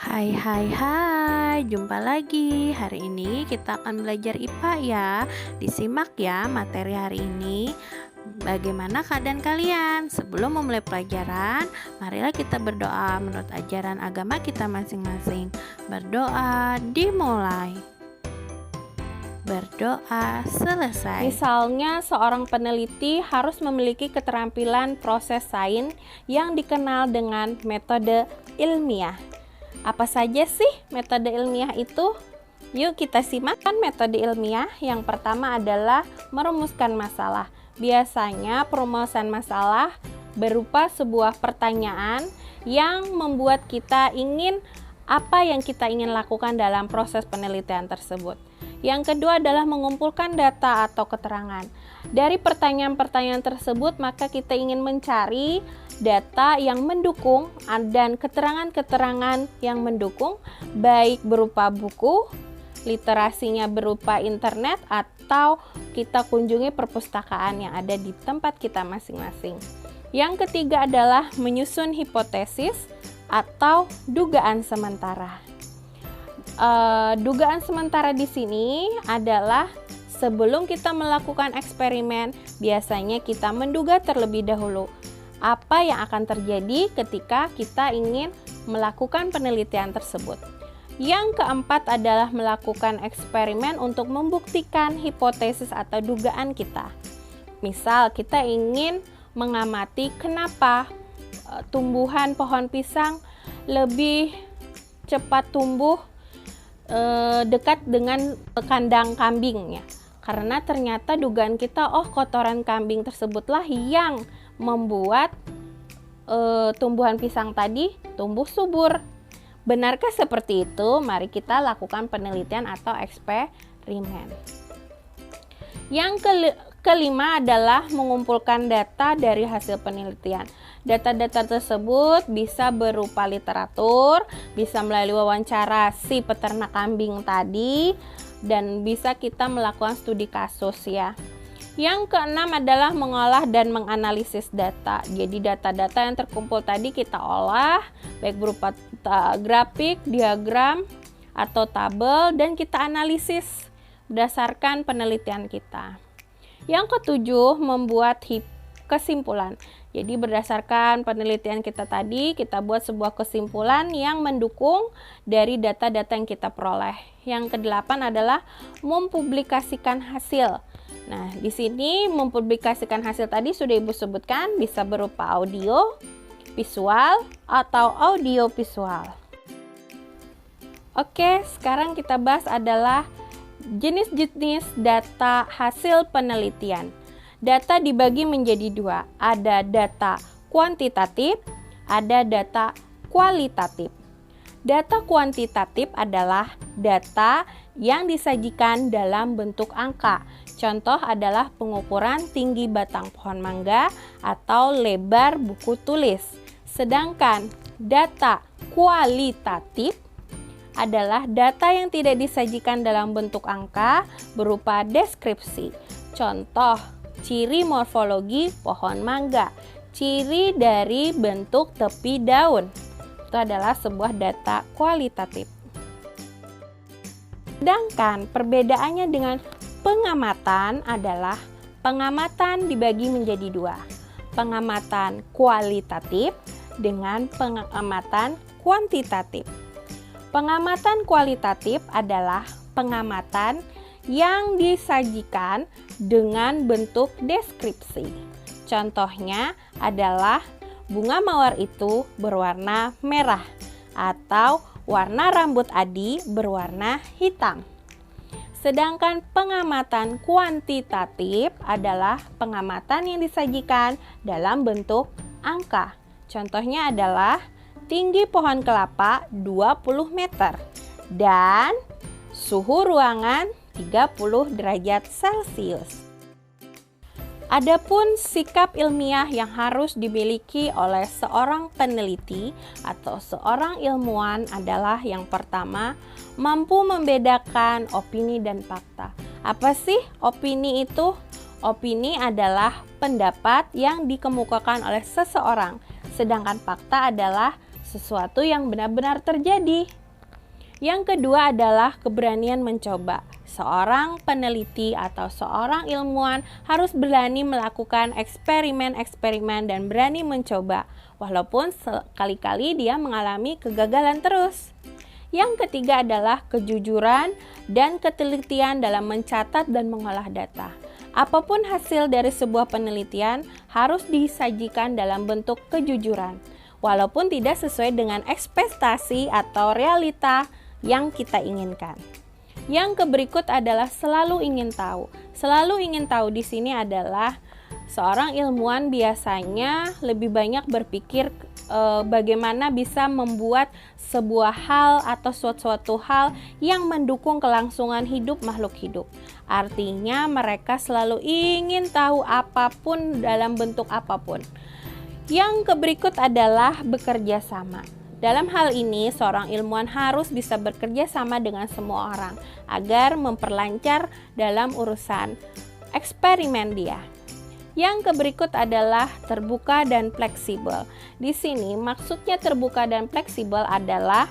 Hai hai hai, jumpa lagi. Hari ini kita akan belajar IPA ya. Disimak ya materi hari ini. Bagaimana keadaan kalian? Sebelum memulai pelajaran, marilah kita berdoa menurut ajaran agama kita masing-masing. Berdoa dimulai. Berdoa selesai. Misalnya, seorang peneliti harus memiliki keterampilan proses sains yang dikenal dengan metode ilmiah. Apa saja sih metode ilmiah itu? Yuk kita simak metode ilmiah. Yang pertama adalah merumuskan masalah. Biasanya perumusan masalah berupa sebuah pertanyaan yang membuat kita ingin apa yang kita ingin lakukan dalam proses penelitian tersebut. Yang kedua adalah mengumpulkan data atau keterangan. Dari pertanyaan-pertanyaan tersebut, maka kita ingin mencari data yang mendukung dan keterangan-keterangan yang mendukung, baik berupa buku, literasinya berupa internet, atau kita kunjungi perpustakaan yang ada di tempat kita masing-masing. Yang ketiga adalah menyusun hipotesis atau dugaan sementara. Dugaan sementara di sini adalah sebelum kita melakukan eksperimen, biasanya kita menduga terlebih dahulu apa yang akan terjadi ketika kita ingin melakukan penelitian tersebut. Yang keempat adalah melakukan eksperimen untuk membuktikan hipotesis atau dugaan kita. Misal kita ingin mengamati kenapa tumbuhan pohon pisang lebih cepat tumbuh dekat dengan kandang kambingnya, karena ternyata dugaan kita, kotoran kambing tersebutlah yang membuat tumbuhan pisang tadi tumbuh subur. Benarkah seperti itu? Mari kita lakukan penelitian atau eksperimen. Yang kelima adalah mengumpulkan data dari hasil penelitian. Data-data tersebut bisa berupa literatur, bisa melalui wawancara si peternak kambing tadi, dan bisa kita melakukan studi kasus ya. Yang keenam adalah mengolah dan menganalisis data. Jadi data-data yang terkumpul tadi kita olah, baik berupa grafik, diagram, atau tabel, dan kita analisis berdasarkan penelitian kita. Yang ketujuh, membuat kesimpulan. Jadi berdasarkan penelitian kita tadi, kita buat sebuah kesimpulan yang mendukung dari data-data yang kita peroleh. Yang kedelapan adalah mempublikasikan hasil. Nah, di sini mempublikasikan hasil tadi sudah Ibu sebutkan, bisa berupa audio, visual, atau audio visual. Oke, sekarang kita bahas adalah jenis-jenis data hasil penelitian. Data dibagi menjadi dua, ada data kuantitatif, ada data kualitatif. Data kuantitatif adalah data yang disajikan dalam bentuk angka. Contoh adalah pengukuran tinggi batang pohon mangga atau lebar buku tulis. Sedangkan data kualitatif adalah data yang tidak disajikan dalam bentuk angka berupa deskripsi. Contoh, ciri morfologi pohon mangga, ciri dari bentuk tepi daun. Itu adalah sebuah data kualitatif. Sedangkan perbedaannya dengan pengamatan adalah pengamatan dibagi menjadi dua. Pengamatan kualitatif dengan pengamatan kuantitatif. Pengamatan kualitatif adalah pengamatan yang disajikan dengan bentuk deskripsi. Contohnya adalah bunga mawar itu berwarna merah atau warna rambut Adi berwarna hitam. Sedangkan pengamatan kuantitatif adalah pengamatan yang disajikan dalam bentuk angka. Contohnya adalah tinggi pohon kelapa 20 meter dan suhu ruangan 30 derajat Celcius. Adapun sikap ilmiah yang harus dimiliki oleh seorang peneliti atau seorang ilmuwan adalah yang pertama, mampu membedakan opini dan fakta. Apa sih opini itu? Opini adalah pendapat yang dikemukakan oleh seseorang, sedangkan fakta adalah sesuatu yang benar-benar terjadi. Yang kedua adalah keberanian mencoba. Seorang peneliti atau seorang ilmuwan harus berani melakukan eksperimen-eksperimen dan berani mencoba, walaupun sekali-kali dia mengalami kegagalan terus. Yang ketiga adalah kejujuran dan ketelitian dalam mencatat dan mengolah data. Apapun hasil dari sebuah penelitian harus disajikan dalam bentuk kejujuran, walaupun tidak sesuai dengan ekspektasi atau realita yang kita inginkan. Yang berikut adalah selalu ingin tahu. Selalu ingin tahu di sini adalah seorang ilmuwan biasanya lebih banyak berpikir bagaimana bisa membuat sebuah hal atau suatu hal yang mendukung kelangsungan hidup makhluk hidup. Artinya mereka selalu ingin tahu apapun dalam bentuk apapun. Yang berikut adalah bekerja sama. Dalam hal ini, seorang ilmuwan harus bisa bekerja sama dengan semua orang agar memperlancar dalam urusan eksperimen dia. Yang berikut adalah terbuka dan fleksibel. Di sini maksudnya terbuka dan fleksibel adalah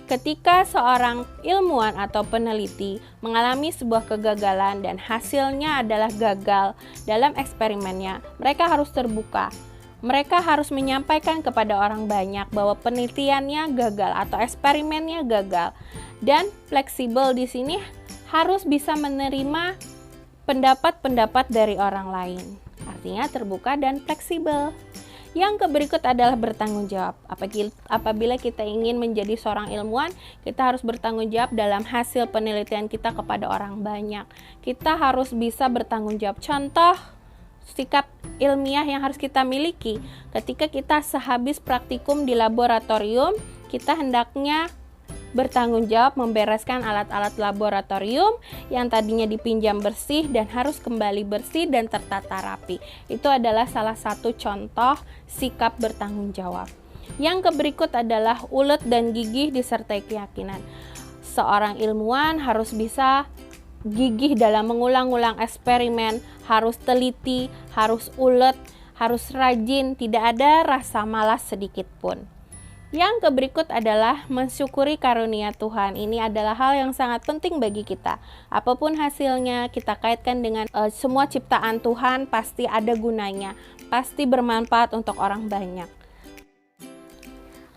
ketika seorang ilmuwan atau peneliti mengalami sebuah kegagalan dan hasilnya adalah gagal dalam eksperimennya, mereka harus terbuka. Mereka harus menyampaikan kepada orang banyak bahwa penelitiannya gagal atau eksperimennya gagal. Dan fleksibel di sini harus bisa menerima pendapat-pendapat dari orang lain. Artinya terbuka dan fleksibel. Yang berikut adalah bertanggung jawab. Apabila kita ingin menjadi seorang ilmuwan, kita harus bertanggung jawab dalam hasil penelitian kita kepada orang banyak. Kita harus bisa bertanggung jawab. Contoh sikap ilmiah yang harus kita miliki ketika kita sehabis praktikum di laboratorium, kita hendaknya bertanggung jawab membereskan alat-alat laboratorium yang tadinya dipinjam bersih dan harus kembali bersih dan tertata rapi. Itu adalah salah satu contoh sikap bertanggung jawab. Yang berikut adalah ulet dan gigih disertai keyakinan. Seorang ilmuwan harus bisa gigih dalam mengulang-ulang eksperimen, harus teliti, harus ulet, harus rajin, tidak ada rasa malas sedikit pun. Yang berikut adalah mensyukuri karunia Tuhan. Ini adalah hal yang sangat penting bagi kita. Apapun hasilnya, kita kaitkan dengan semua ciptaan Tuhan, pasti ada gunanya, pasti bermanfaat untuk orang banyak.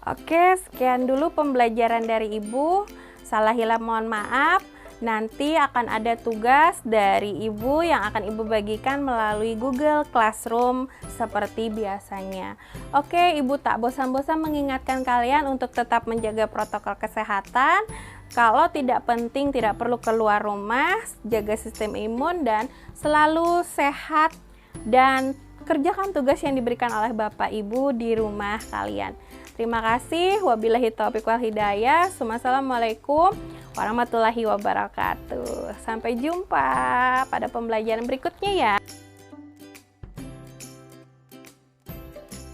Oke, sekian dulu pembelajaran dari Ibu. Salah hilang mohon maaf. Nanti akan ada tugas dari Ibu yang akan Ibu bagikan melalui Google Classroom seperti biasanya. Oke, Ibu tak bosan-bosan mengingatkan kalian untuk tetap menjaga protokol kesehatan. Kalau tidak penting, tidak perlu keluar rumah, jaga sistem imun dan selalu sehat dan kerjakan tugas yang diberikan oleh Bapak Ibu di rumah kalian. Terima kasih. Wabillahi taufiq wal hidayah. Wassalamualaikum warahmatullahi wabarakatuh. Sampai jumpa pada pembelajaran berikutnya ya.